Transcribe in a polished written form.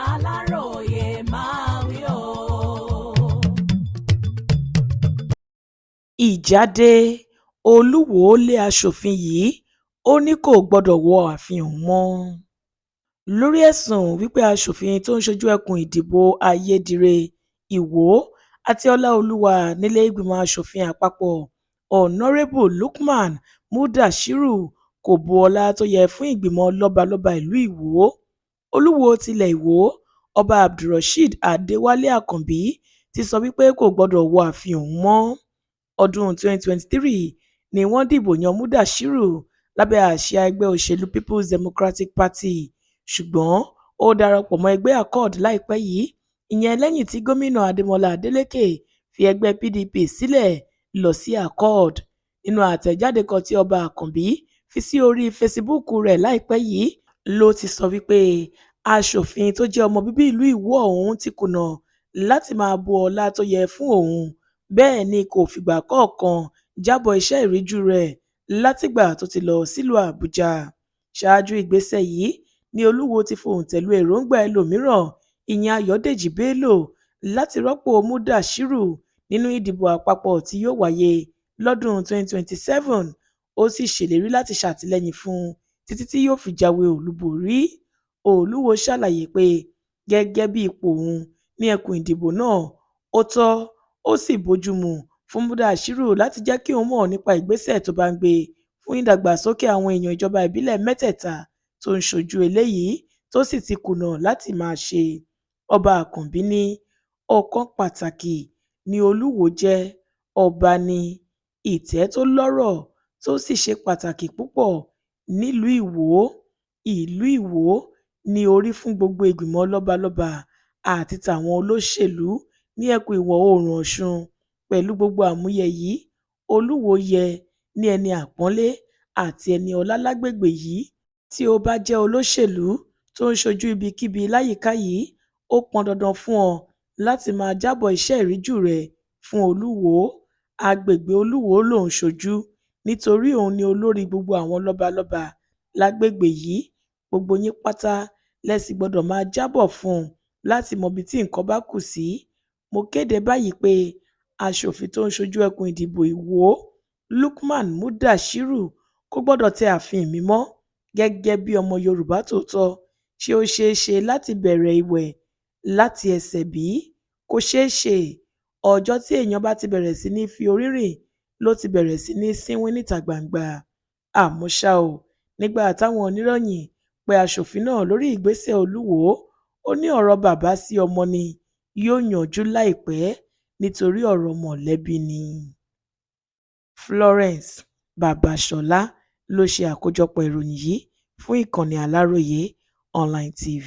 Aláròyé máa wí o. Ìjáde Olúwo lé aṣòfin yìí ó ní kò gbọdọ̀ wọ ààfin òun mọ́. Lórí ẹ̀sùn wípé aṣòfin tó ń ṣojú ẹkùn ìdìbò Ayédire, Ìwó àti Ọláolúwa nílé ìgbìmọ̀ aṣòfin àpapọ̀ Ọ̀nàrẹ́bù Lukman Mudashiru kò bu ọlá tó yẹ fún ìgbìmọ̀ lọ́balọ́ba ìlú Ìwó. Olúwo tilẹ̀ Ìwó, Ọba Abdulrasheed Adéwálé Àkànbí ti sọ wípé kò gbọdọ̀ wọ ààfin òun mọ́. Ọdún 2023 ni wọ́n dìbò yan Mudashiru lábẹ́ àsíá ẹgbẹ́ òṣèlú People's Democratic Party, ṣùgbọ́n ó darapọ̀ mọ́ ẹgbẹ́ Accord láìpẹ́ yìí, ìyẹn lẹ́yìn tí gómìnà Adémọlá Adélékè fi ẹgbẹ́ PDP sílẹ̀ lọ sí Accord. Nínú àtẹ̀jáde kan tí Ọba Àkànbí fi sí orí fesibúùkù rẹ̀ láìpẹ́ yìí ló ti sọ wípé aṣòfin tó jẹ́ ọmọ bíbí ìlú Ìwó ọ̀hún ti kùnà láti máa bu ọlá tó yẹ fún òun, bẹ́ẹ̀ ni kò fìgbà kọ̀ọ̀kan jábọ̀ iṣẹ́ ìríjú rẹ̀ látìgbà tó ti lọ sílùú Àbújá. Ṣáájú ìgbésẹ̀ yìí ni Olúwo ti fòǹtẹ̀lù èròǹgbà ẹlòmíràn, ìyẹn Ayọ̀dèjì Bello, láti rọ́pò Mudashiru nínú ìdìbò àpapọ̀ tí yóò wáyé lọ́dún 2027. Ó sì ṣèlérí láti ṣàtìlẹ́yìn fún un títí tí yóò fi jáwé olúborí. Olúwo ṣàlàyé pé gẹ́gẹ́ bí ipò òun ní ẹkùn ìdìbò náà, ó tọ́ ó sì bójúmu fún Mudashiru láti jẹ́ kí òun mọ̀ nípa ìgbésẹ̀ tó bá ń gbé fún ìdàgbàsókè àwọn èèyàn ìjọba ìbílẹ̀ mẹ́tẹ̀ẹ̀ta tó ń ṣojú eléyìí tó sì ti kùnà láti máa ṣe. Ọba Àkànbí ní ọ̀kan pàtàkì ni Olúwo jẹ́, ọba ní ìtẹ́ tó lọ́rọ̀ tó sì ṣe pàtàkì púpọ̀ nílùú Ìwó. Ìlú Ìwó ní orí fún gbogbo ìgbìmọ̀ lọ́balọ́ba àti tàwọn olóṣèlú ní ẹkùn ìwọ̀ oòrùn Ọ̀ṣun. Pẹ̀lú gbogbo àmúyẹ yìí, Olúwo yẹ ní ẹni àpọ́nlé àti ẹni ọlá lágbègbè yìí. Tí o bá jẹ́ olóṣèlú tó ń ṣojú ibikíbi láyìíká yìí, ó pọn dandan fún ọ láti máa jábọ̀ iṣẹ́ ìríjú rẹ fún Olúwo. Agbègbè Olúwo ló ń ṣojú nítorí òun ni olórí gbogbo àwọn lọ́balọ́ba lágbègbè yìí. Gbogbo yín pátá lẹ sì gbọdọ̀ máa jábọ̀ fún un láti mọ ibi tí nǹkan bá kù sí. Mo kéde báyìí pé aṣòfin tó ń ṣojú ẹkùn ìdìbò Ìwó, Lukman Mudashiru, kò gbọdọ̀ tẹ ààfin mi mọ́. Gẹ́gẹ́ bí ọmọ Yorùbá tòótọ́, ṣé ó ṣeé ṣe láti bẹ̀rẹ̀ ìwẹ̀ láti ẹsẹ̀ bí? Kò ṣeé ṣe. Ọjọ́ tí èèyàn bá ti bẹ̀rẹ̀ sí ní fi orí rìn ló ti bẹ̀rẹ̀ sí ní sínwín níta gbangba. Àmọ́ ṣá o, nígbà táwọn oníròyìn pe aṣòfin náà lórí ìgbésẹ̀ Olúwo, ó ní ọ̀rọ̀ bàbá sí ọmọ ni yóò yanjú láìpẹ́ nítorí ọ̀rọ̀ mọ̀lẹ́bí ni. Florence Babasola ló ṣe àkójọpọ̀ ìròyìn yìí fún ìkànnì Aláròyé Online TV.